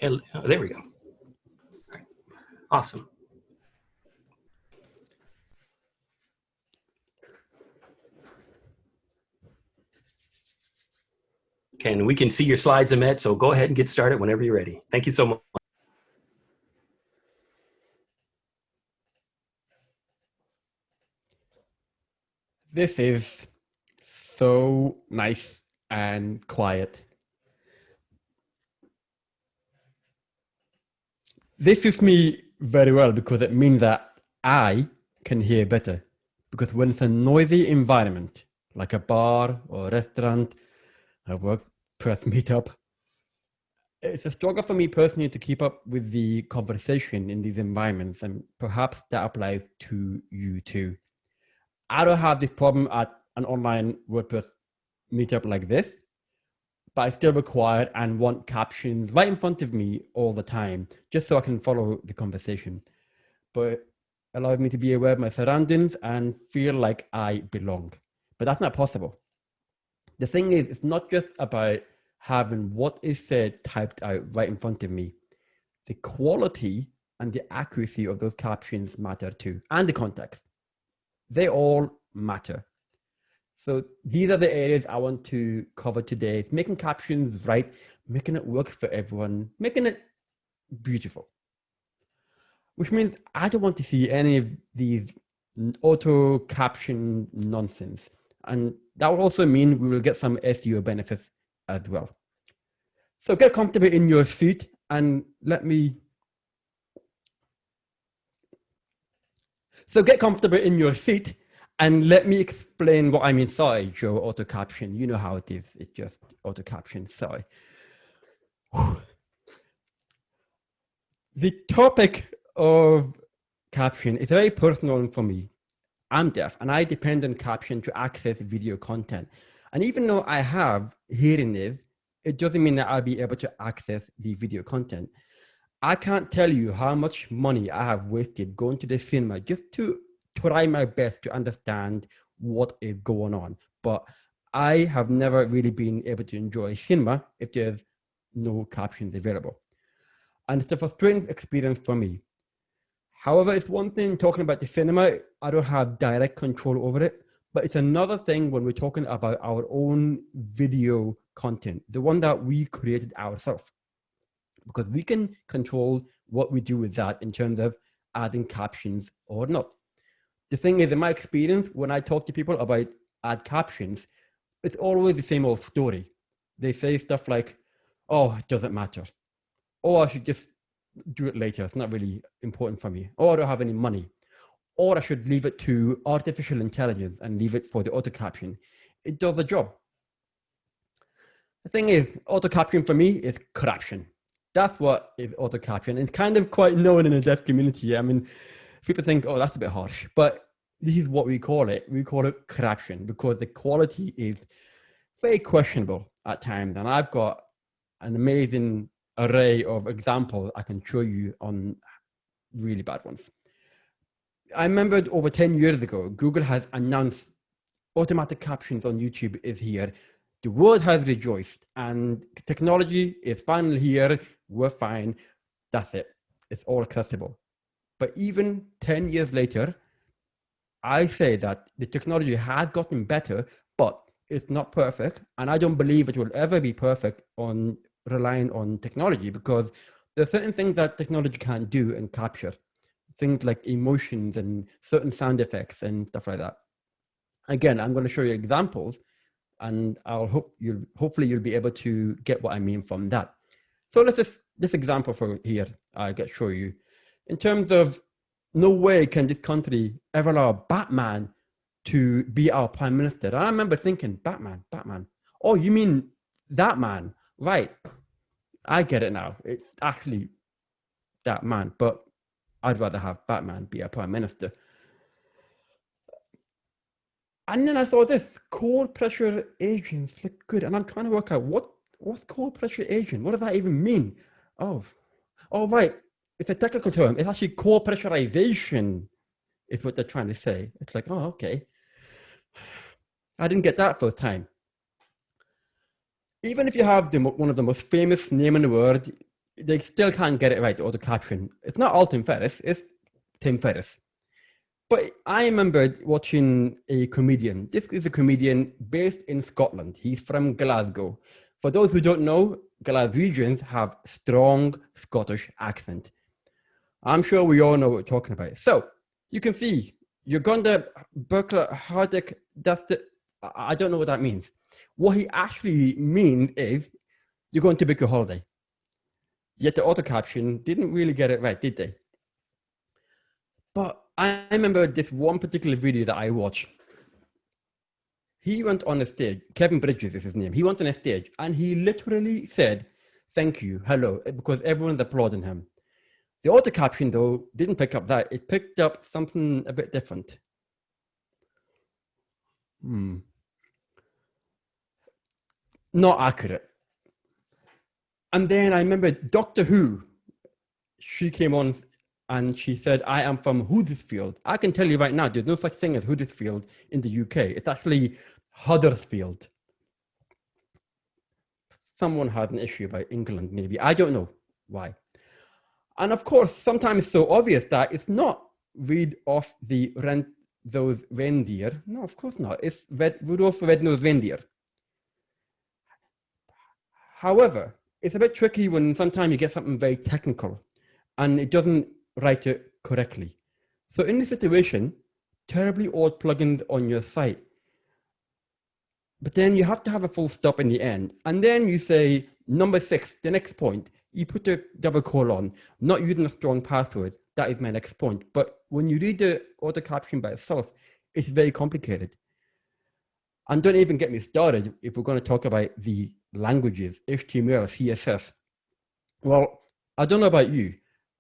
And, there we go. All right. Awesome. Okay, and we can see your slides, Ahmed, so go ahead and get started whenever you're ready. Thank you so much. This is so nice and quiet. This suits me very well because it means that I can hear better. Because when it's a noisy environment, like a bar or a restaurant, a WordPress meetup, it's a struggle for me personally to keep up with the conversation in these environments, and perhaps that applies to you too. I don't have this problem at an online WordPress meetup like this, but I still require and want captions right in front of me all the time, just so I can follow the conversation. But it allows me to be aware of my surroundings and feel like I belong. But that's not possible. The thing is, it's not just about having what is said typed out right in front of me. The quality and the accuracy of those captions matter too, and the context. They all matter. So these are the areas I want to cover today. It's making captions right, making it work for everyone, making it beautiful. Which means I don't want to see any of these auto caption nonsense. And that will also mean we will get some SEO benefits as well. So get comfortable in your seat and let me explain what I mean. Sorry, Joe, auto caption. You know how it is. It's just auto caption. Sorry. The topic of caption is very personal for me. I'm deaf and I depend on caption to access video content. And even though I have hearing aids, it doesn't mean that I'll be able to access the video content. I can't tell you how much money I have wasted going to the cinema just to try my best to understand what is going on. But I have never really been able to enjoy cinema if there's no captions available. And it's a frustrating experience for me. However, it's one thing talking about the cinema, I don't have direct control over it, but it's another thing when we're talking about our own video content, the one that we created ourselves, because we can control what we do with that in terms of adding captions or not. The thing is, in my experience, when I talk to people about add captions, it's always the same old story. They say stuff like, oh, it doesn't matter. Or I should just do it later. It's not really important for me. Or I don't have any money. Or I should leave it to artificial intelligence and leave it for the auto caption. It does the job. The thing is, auto caption for me is corruption. That's what is auto caption. It's kind of quite known in the deaf community. I mean, people think, oh, that's a bit harsh, but this is what we call it. We call it corruption because the quality is very questionable at times. And I've got an amazing array of examples I can show you on really bad ones. I remember over 10 years ago, Google has announced automatic captions on YouTube is here. The world has rejoiced and technology is finally here. We're fine. That's it. It's all accessible. But even 10 years later, I say that the technology has gotten better, but it's not perfect. And I don't believe it will ever be perfect on relying on technology because there are certain things that technology can't do and capture. Things like emotions and certain sound effects and stuff like that. Again, I'm going to show you examples and hopefully you'll be able to get what I mean from that. So let's just, this example for here, I get show you. In terms of no way can this country ever allow Batman to be our prime minister. And I remember thinking, Batman. Oh, you mean that man? Right. I get it now. It's actually that man, but I'd rather have Batman be our prime minister. And then I saw this cold pressure agents look good. And I'm trying to work out what's cold pressure agent? What does that even mean? Oh, right. It's a technical term. It's actually cold pressurization is what they're trying to say. It's like, oh, okay. I didn't get that first time. Even if you have one of the most famous name in the world, they still can't get it right, the auto caption. It's not all Tim Ferriss, it's Tim Ferriss. But I remember watching a comedian. This is a comedian based in Scotland. He's from Glasgow. For those who don't know, Glaswegians have strong Scottish accent. I'm sure we all know what we're talking about. So you can see Uganda, Berkeley, Hardick, I don't know what that means. What he actually means is you're going to book a holiday. Yet the auto caption didn't really get it right, did they? But I remember this one particular video that I watched. He went on a stage, Kevin Bridges is his name. He went on a stage and he literally said, "Thank you, hello," because everyone's applauding him. The auto caption though didn't pick up that. It picked up something a bit different. Not accurate. And then I remember Doctor Who, she came on and she said, "I am from Huddersfield." I can tell you right now, there's no such thing as Huddersfield in the UK. It's actually Huddersfield. Someone had an issue about England, maybe. I don't know why. And of course, sometimes it's so obvious that it's not read off the those reindeer. No, of course not. It's Rudolph the Red-Nosed Reindeer. However, it's a bit tricky when sometimes you get something very technical and it doesn't write it correctly. So in this situation, terribly old plugins on your site. But then you have to have a full stop in the end. And then you say, number 6, the next point, you put a double colon, not using a strong password. That is my next point. But when you read the auto caption by itself, it's very complicated. And don't even get me started if we're going to talk about the languages, HTML, CSS. Well, I don't know about you,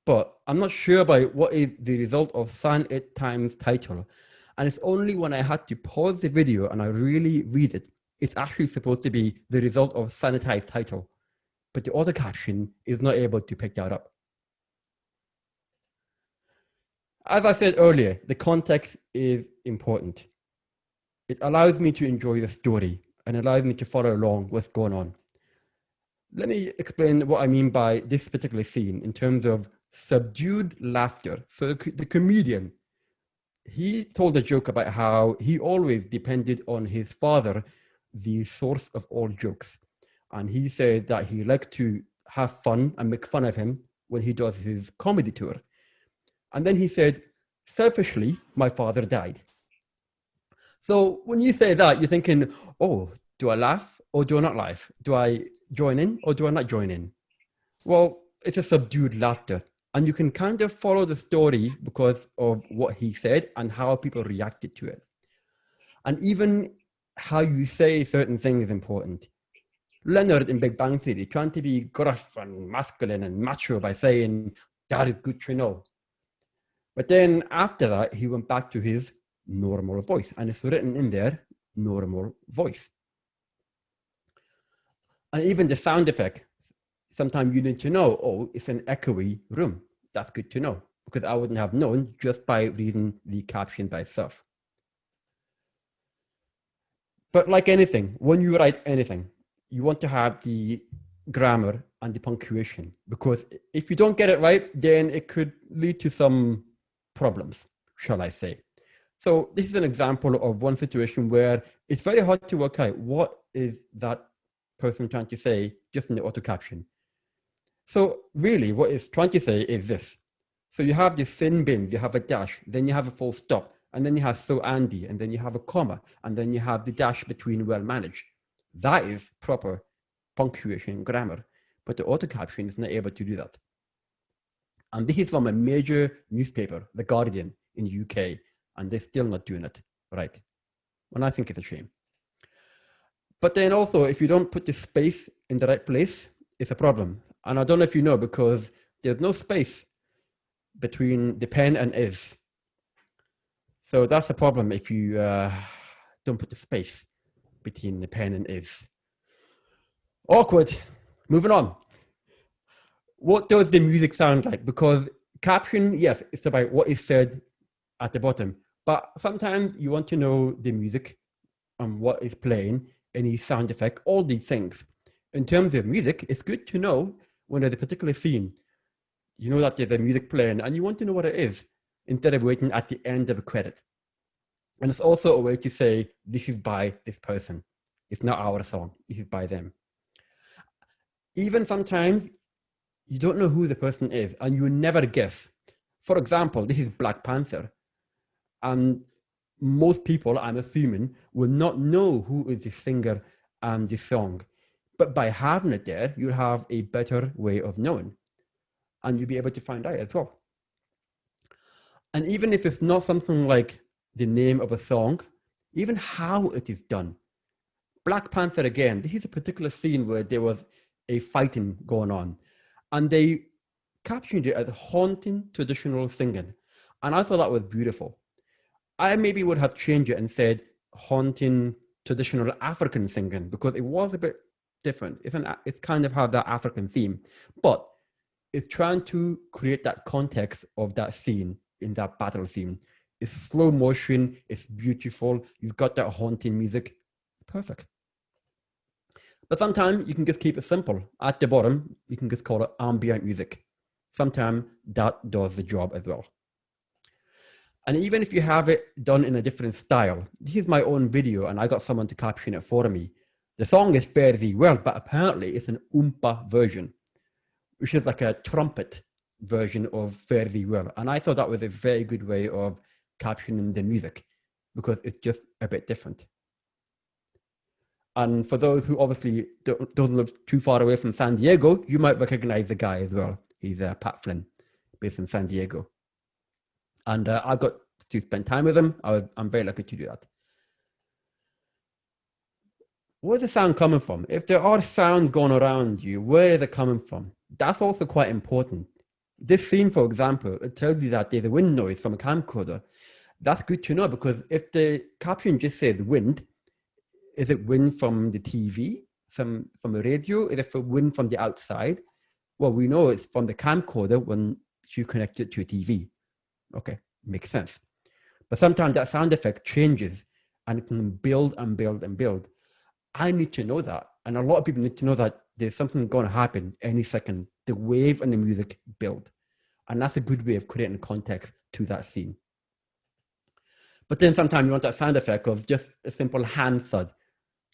but I'm not sure about what is the result of san it times title. And it's only when I had to pause the video and I really read it, it's actually supposed to be the result of sanitized title. But the auto caption is not able to pick that up. As I said earlier, the context is important. It allows me to enjoy the story and allows me to follow along what's going on. Let me explain what I mean by this particular scene in terms of subdued laughter. So the comedian, he told a joke about how he always depended on his father, the source of all jokes. And he said that he liked to have fun and make fun of him when he does his comedy tour. And then he said, "Selfishly, my father died." So when you say that, you're thinking, oh, do I laugh or do I not laugh? Do I join in or do I not join in? Well, it's a subdued laughter. And you can kind of follow the story because of what he said and how people reacted to it. And even how you say certain things is important. Leonard in Big Bang Theory trying to be gruff and masculine and macho by saying, "That is good to know." But then after that, he went back to his normal voice. And it's written in there, normal voice. And even the sound effect, sometimes you need to know, oh, it's an echoey room. That's good to know, because I wouldn't have known just by reading the caption by itself. But like anything, when you write anything, you want to have the grammar and the punctuation, because if you don't get it right, then it could lead to some problems, shall I say. So this is an example of one situation where it's very hard to work out what is that person trying to say just in the auto caption. So really what it's trying to say is this. So you have the sin bin, you have a dash, then you have a full stop, and then you have so Andy, and then you have a comma, and then you have the dash between well managed. That is proper punctuation grammar, but the auto caption is not able to do that. And this is from a major newspaper, The Guardian in the UK, and they're still not doing it right. And I think it's a shame. But then also, if you don't put the space in the right place, it's a problem. And I don't know if you know, because there's no space between the pen and is. So that's a problem if you don't put the space between the pen and is. Awkward. Moving on. What does the music sound like? Because caption, yes, it's about what is said at the bottom. But sometimes you want to know the music and what is playing, any sound effect, all these things. In terms of music, it's good to know when there's a particular scene, you know that there's a music playing and you want to know what it is instead of waiting at the end of a credit. And it's also a way to say, this is by this person. It's not our song, this is by them. Even sometimes you don't know who the person is and you never guess. For example, this is Black Panther. And most people, I'm assuming, will not know who is the singer and the song. But by having it there, you'll have a better way of knowing. And you'll be able to find out as well. And even if it's not something like the name of a song, even how it is done. Black Panther, again, this is a particular scene where there was a fighting going on. And they captioned it as haunting traditional singing. And I thought that was beautiful. I maybe would have changed it and said haunting traditional African singing because it was a bit different. It kind of had that African theme, but it's trying to create that context of that scene in that battle theme. It's slow motion, it's beautiful, you've got that haunting music, perfect. But sometimes you can just keep it simple. At the bottom, you can just call it ambient music. Sometimes that does the job as well. And even if you have it done in a different style, this is my own video and I got someone to caption it for me. The song is fairly well, but apparently it's an oompa version, which is like a trumpet version of Fare Thee Well. And I thought that was a very good way of captioning the music because it's just a bit different. And for those who obviously don't live too far away from San Diego, you might recognize the guy as well. He's Pat Flynn, based in San Diego. And I got to spend time with him. I'm very lucky to do that. Where's the sound coming from? If there are sounds going around you, where is it coming from? That's also quite important. This scene, for example, it tells you that there's a wind noise from a camcorder. That's good to know because if the caption just says wind, is it wind from the TV, from the radio? Is it wind from the outside? Well, we know it's from the camcorder when you connect it to a TV. Okay, makes sense. But sometimes that sound effect changes and it can build and build and build. I need to know that. And a lot of people need to know that there's something going to happen any second. The wave and the music build. And that's a good way of creating context to that scene. But then sometimes you want that sound effect of just a simple hand thud.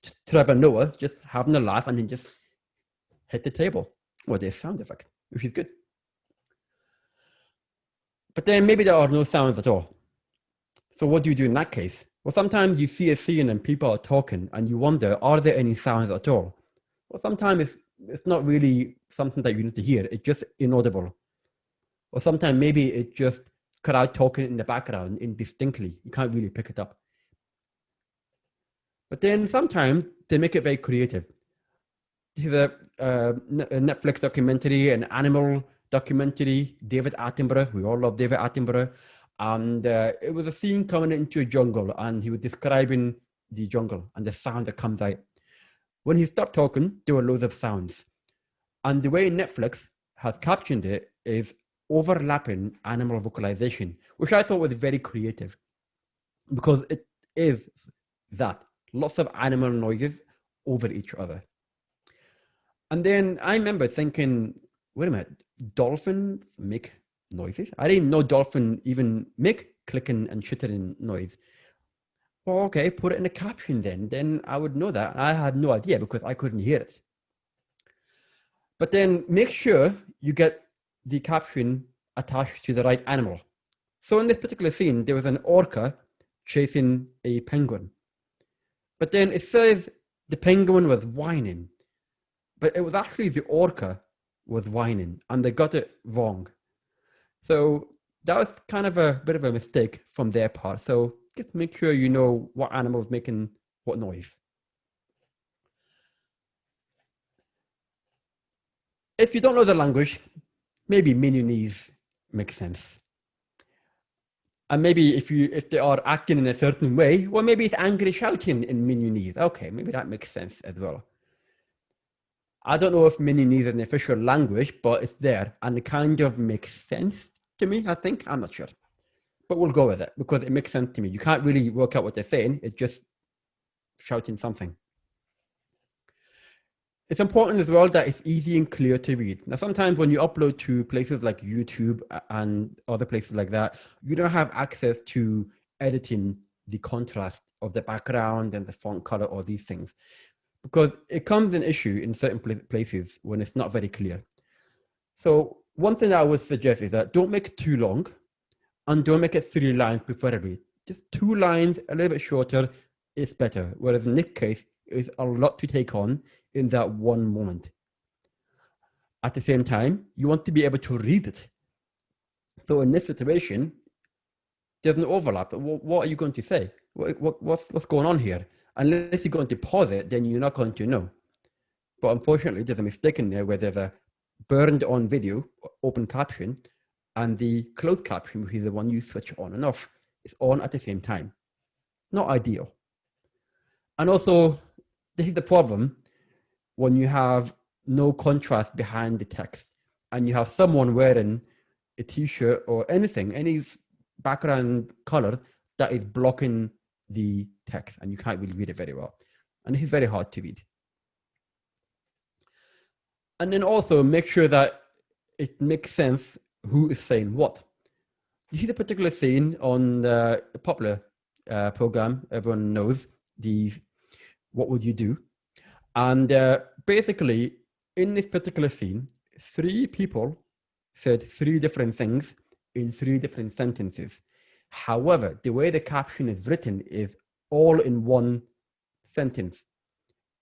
Just Trevor Noah, just having a laugh and then just hit the table. Well, there's sound effect, which is good. But then maybe there are no sounds at all. So what do you do in that case? Well, sometimes you see a scene and people are talking and you wonder, are there any sounds at all? Well, sometimes it's not really something that you need to hear. It's just inaudible. Or sometimes maybe it's just crowd talking in the background indistinctly. You can't really pick it up. But then sometimes they make it very creative. This is a Netflix documentary, an animal documentary, David Attenborough. We all love David Attenborough. And it was a scene coming into a jungle and he was describing the jungle and the sound that comes out. When he stopped talking, there were loads of sounds. And the way Netflix has captioned it is overlapping animal vocalization, which I thought was very creative because it is that. Lots of animal noises over each other. And then I remember thinking, wait a minute, dolphins make noises? I didn't know dolphins even make clicking and chittering noise. Well, okay, put it in a caption then I would know that. I had no idea because I couldn't hear it. But then make sure you get the caption attached to the right animal. So in this particular scene, there was an orca chasing a penguin. But then it says the penguin was whining, but it was actually the orca was whining and they got it wrong. So that was kind of a bit of a mistake from their part. So just make sure you know what animal is making what noise. If you don't know the language, maybe Minionies makes sense. And maybe if they are acting in a certain way, well, maybe it's angry shouting in Minionies. Okay, maybe that makes sense as well. I don't know if Minionies is an official language, but it's there and it kind of makes sense to me, I think. I'm not sure. But we'll go with it because it makes sense to me. You can't really work out what they're saying. It's just shouting something. It's important as well that it's easy and clear to read. Now, sometimes when you upload to places like YouTube and other places like that, you don't have access to editing the contrast of the background and the font color or these things, because it comes an issue in certain places when it's not very clear. So one thing that I would suggest is that don't make it too long and don't make it 3 lines preferably. Just 2 lines, a little bit shorter, is better. Whereas in this case, it's a lot to take on in that one moment. At the same time, you want to be able to read it. So in this situation, there's an overlap. What are you going to say? What's going on here? Unless you're going to pause it, then you're not going to know. But unfortunately, there's a mistake in there where there's a burned on video, open caption, and the closed caption, which is the one you switch on and off, is on at the same time. Not ideal. And also, this is the problem when you have no contrast behind the text and you have someone wearing a t-shirt or anything, any background color that is blocking the text and you can't really read it very well. And this is very hard to read. And then also make sure that it makes sense who is saying what. You see the particular scene on the popular program, everyone knows, the what would you do? And basically, in this particular scene, 3 people said 3 different things in 3 different sentences. However, the way the caption is written is all in one sentence.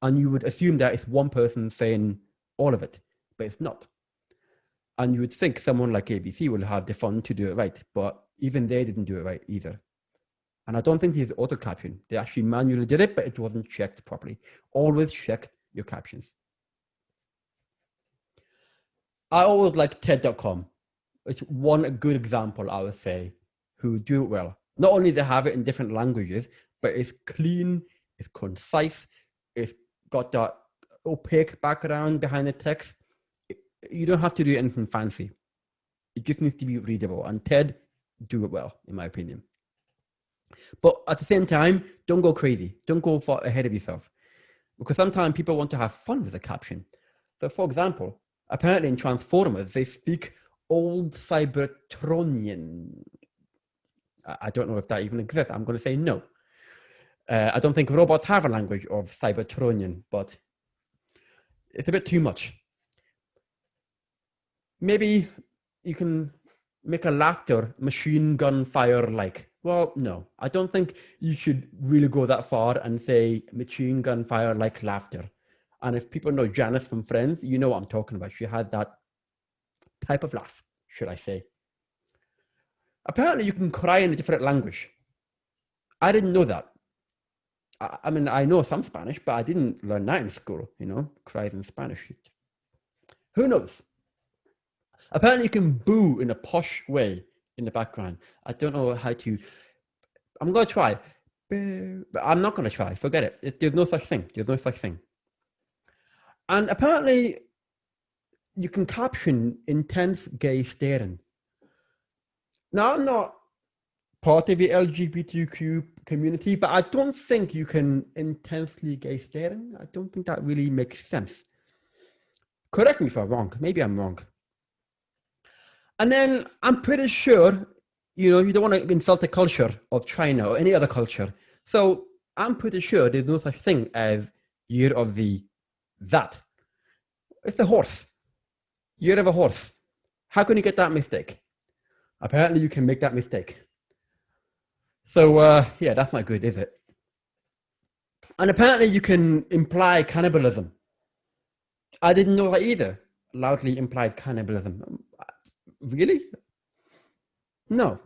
And you would assume that it's one person saying all of it, but it's not. And you would think someone like ABC will have the fun to do it right, but even they didn't do it right either. And I don't think it's auto-caption. They actually manually did it, but it wasn't checked properly. Always check your captions. I always like TED.com. It's one good example, I would say, who do it well. Not only they have it in different languages, but it's clean, it's concise, it's got that opaque background behind the text. You don't have to do anything fancy. It just needs to be readable. And TED do it well, in my opinion. But at the same time, don't go crazy. Don't go far ahead of yourself. Because sometimes people want to have fun with the caption. So for example, apparently in Transformers, they speak Old Cybertronian. I don't know if that even exists. I'm going to say no. I don't think robots have a language of Cybertronian, but it's a bit too much. Maybe you can make a laughter machine gun fire like. Well, no, I don't think you should really go that far and say machine gun fire like laughter. And if people know Janice from Friends, you know what I'm talking about. She had that type of laugh, should I say. Apparently you can cry in a different language. I didn't know that. I mean, I know some Spanish, but I didn't learn that in school, you know, cries in Spanish. Who knows? Apparently you can boo in a posh way in the background. I don't know how to, I'm going to try, but I'm not going to try, forget it. There's no such thing, there's no such thing. And apparently you can caption intense gay staring. Now, I'm not part of the LGBTQ community, but I don't think you can intensely gay staring. I don't think that really makes sense. Correct me if I'm wrong, maybe I'm wrong. And then I'm pretty sure, you know, you don't want to insult the culture of China or any other culture. So I'm pretty sure there's no such thing as year of the that. It's a horse. Year of a horse. How can you get that mistake? Apparently you can make that mistake. So yeah, that's not good, is it? And apparently you can imply cannibalism. I didn't know that either. Loudly implied cannibalism. Really? No,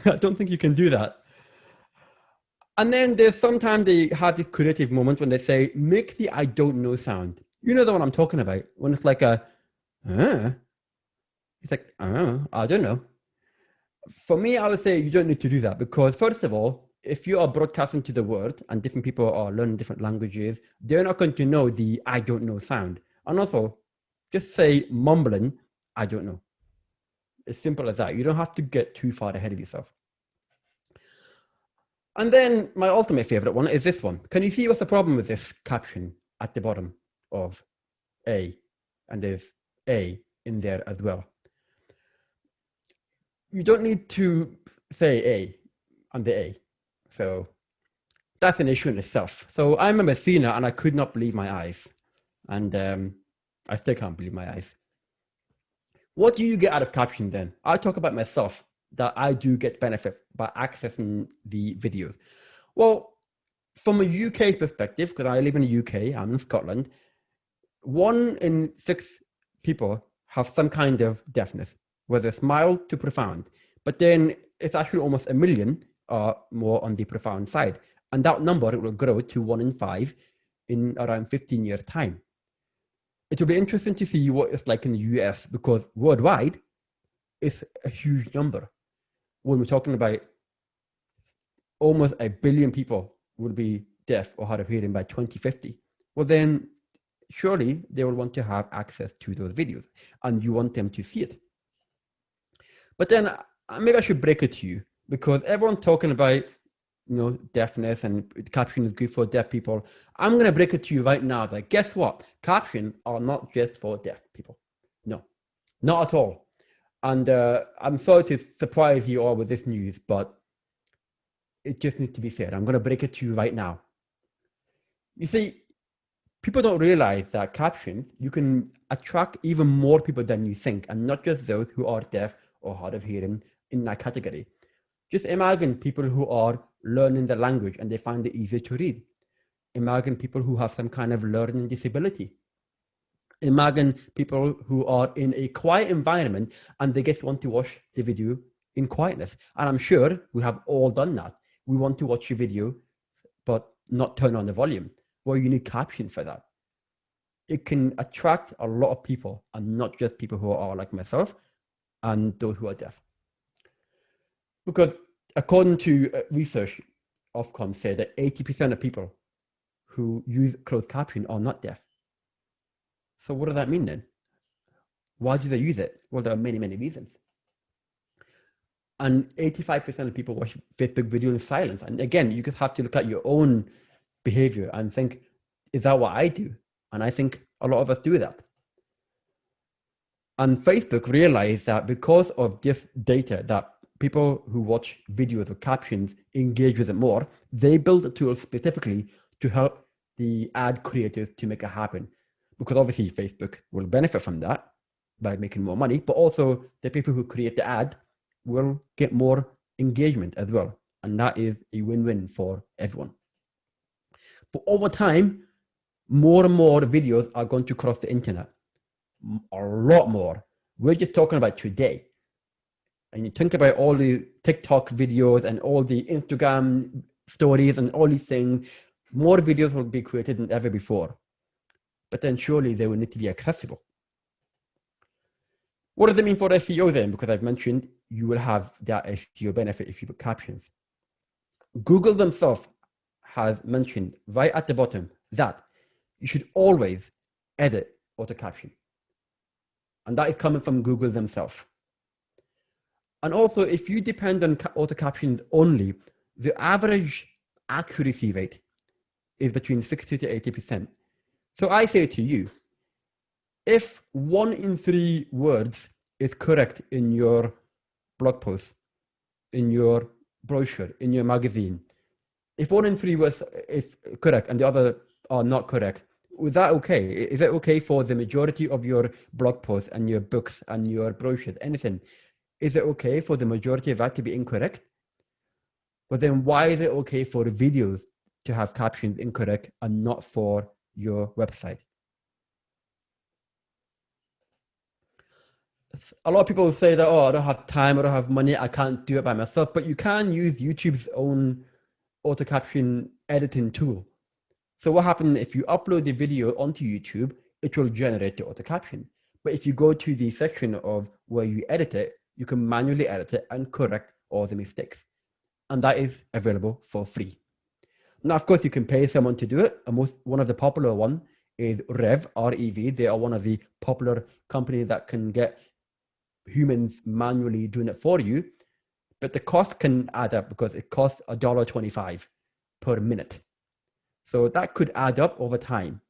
I don't think you can do that. And then there's sometimes they have this creative moment when they say, make the I don't know sound. You know the one I'm talking about, when it's like a, it's like, I don't know. For me, I would say you don't need to do that because first of all, if you are broadcasting to the world and different people are learning different languages, they're not going to know the I don't know sound. And also, just say mumbling, I don't know. As simple as that. You don't have to get too far ahead of yourself. And then my ultimate favorite one is this one. Can you see what's the problem with this caption at the bottom of A, and there's A in there as well. You don't need to say A under A. So that's an issue in itself. So I remember seeing that and I could not believe my eyes. And I still can't believe my eyes. What do you get out of captioning then? I talk about myself, that I do get benefit by accessing the videos. Well, from a UK perspective, because I live in the UK, I'm in Scotland, 1 in 6 people have some kind of deafness, whether it's mild to profound. But then it's actually almost 1 million more on the profound side. And that number will grow to 1 in 5 in around 15 years' time. It will be interesting to see what it's like in the US, because worldwide, it's a huge number. When we're talking about almost 1 billion people will be deaf or hard of hearing by 2050, well then surely they will want to have access to those videos and you want them to see it. But then maybe I should break it to you, because everyone's talking about deafness and caption is good for deaf people. I'm going to break it to you right now that guess what? Captions are not just for deaf people. No, not at all. And I'm sorry to surprise you all with this news, but it just needs to be said. I'm going to break it to you right now. You see, people don't realize that caption, you can attract even more people than you think, and not just those who are deaf or hard of hearing in that category. Just imagine people who are learning the language and they find it easier to read. Imagine people who have some kind of learning disability. Imagine people who are in a quiet environment and they just want to watch the video in quietness. And I'm sure we have all done that. We want to watch a video, but not turn on the volume. Well, you need captions for that. It can attract a lot of people, and not just people who are like myself and those who are deaf. Because according to research, Ofcom said that 80% of people who use closed caption are not deaf. So what does that mean then? Why do they use it? Well, there are many, many reasons. And 85% of people watch Facebook video in silence. And again, you just have to look at your own behavior and think, is that what I do? And I think a lot of us do that. And Facebook realized that because of this data, that people who watch videos or captions engage with it more, they built a tool specifically to help the ad creators to make it happen. Because obviously Facebook will benefit from that by making more money, but also the people who create the ad will get more engagement as well. And that is a win-win for everyone. But over time, more and more videos are going to cross the internet. A lot more. We're just talking about today. And you think about all the TikTok videos and all the Instagram stories and all these things, more videos will be created than ever before. But then surely they will need to be accessible. What does it mean for SEO then? Because I've mentioned you will have that SEO benefit if you put captions. Google themselves has mentioned right at the bottom that you should always edit auto-caption. And that is coming from Google themselves. And also, if you depend on auto-captions only, the average accuracy rate is between 60 to 80%. So I say to you, if 1 in 3 words is correct in your blog post, in your brochure, in your magazine, if 1 in 3 words is correct and the other are not correct, is that okay? Is it okay for the majority of your blog posts and your books and your brochures, anything? Is it okay for the majority of that to be incorrect? But then why is it okay for the videos to have captions incorrect and not for your website? A lot of people say that, oh, I don't have time, I don't have money, I can't do it by myself, but you can use YouTube's own auto-caption editing tool. So what happens if you upload the video onto YouTube, it will generate the auto-caption. But if you go to the section of where you edit it, you can manually edit it and correct all the mistakes. And that is available for free. Now, of course, you can pay someone to do it. One of the popular one is Rev, R-E-V. They are one of the popular companies that can get humans manually doing it for you. But the cost can add up because it costs $1.25 per minute. So that could add up over time.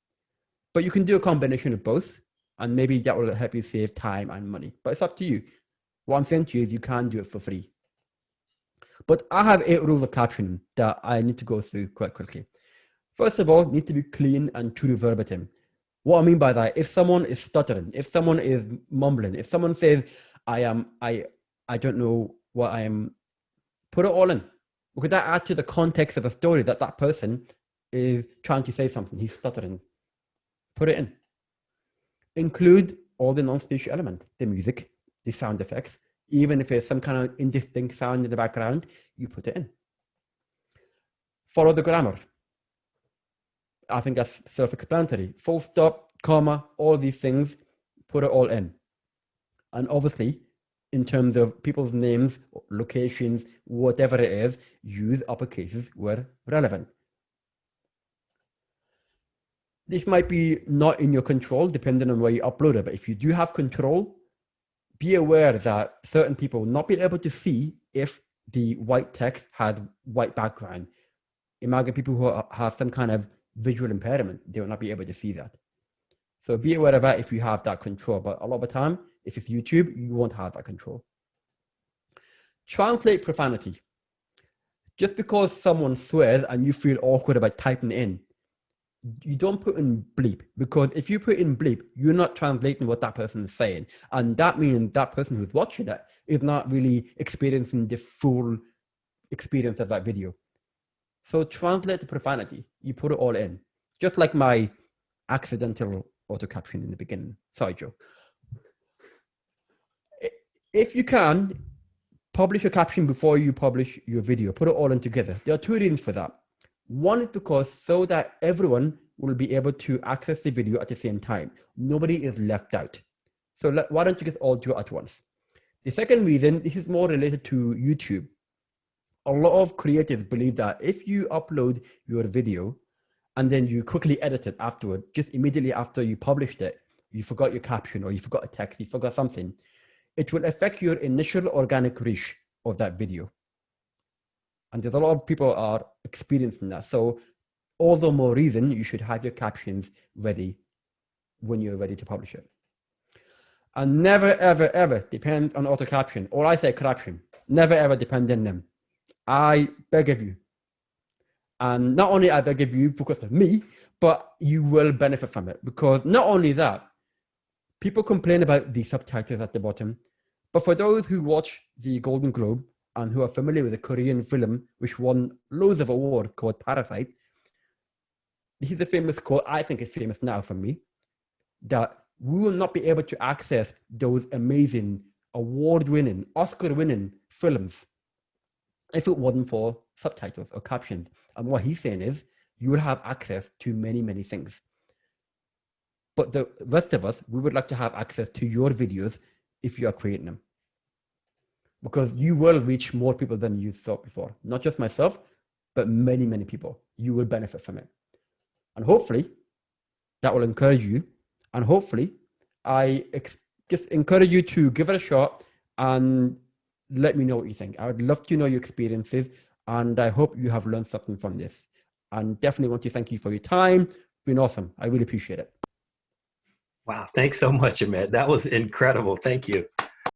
But you can do a combination of both, and maybe that will help you save time and money. But it's up to you. What I'm saying to you is you can do it for free. But I have 8 rules of captioning that I need to go through quite quickly. First of all, need to be clean and true to verbatim. What I mean by that, if someone is stuttering, if someone is mumbling, if someone says, I don't know what I am, put it all in. Because that adds to the context of the story that that person is trying to say something. He's stuttering. Put it in. Include all the non-spatial elements, the music, the sound effects. Even if it's some kind of indistinct sound in the background, you put it in. Follow the grammar. I think that's self-explanatory. Full stop, comma, all these things, put it all in. And obviously, in terms of people's names, locations, whatever it is, use uppercases where relevant. This might be not in your control, depending on where you upload it, but if you do have control, be aware that certain people will not be able to see if the white text has white background. Imagine people who have some kind of visual impairment, they will not be able to see that. So be aware of that if you have that control, but a lot of the time, if it's YouTube, you won't have that control. Translate profanity. Just because someone swears and you feel awkward about typing it in, you don't put in bleep, because if you put in bleep, you're not translating what that person is saying. And that means that person who's watching it is not really experiencing the full experience of that video. So translate the profanity, you put it all in. Just like my accidental auto-caption in the beginning. Sorry, Joe. If you can, publish a caption before you publish your video. Put it all in together. There are 2 reasons for that. One is because so that everyone will be able to access the video at the same time. Nobody is left out. So why don't you just all do it at once? The second reason, this is more related to YouTube. A lot of creators believe that if you upload your video and then you quickly edit it afterward, just immediately after you published it, you forgot your caption or you forgot a text, you forgot something, it will affect your initial organic reach of that video. And there's a lot of people are experiencing that. So all the more reason you should have your captions ready when you're ready to publish it. And never, ever, ever depend on auto caption, or I say caption. Never, ever depend on them. I beg of you. And not only I beg of you because of me, but you will benefit from it. Because not only that, people complain about the subtitles at the bottom. But for those who watch the Golden Globe and who are familiar with the Korean film, which won loads of awards, called Parasite, this is a famous quote, I think it's famous now for me, that we will not be able to access those amazing, award-winning, Oscar-winning films if it wasn't for subtitles or captions. And what he's saying is, you will have access to many, many things. But the rest of us, we would like to have access to your videos if you are creating them. Because you will reach more people than you thought before. Not just myself, but many, many people. You will benefit from it. And hopefully, that will encourage you. And hopefully, I just encourage you to give it a shot and let me know what you think. I would love to know your experiences, and I hope you have learned something from this. And definitely want to thank you for your time. It's been awesome. I really appreciate it. Wow. Thanks so much, Ahmed. That was incredible. Thank you.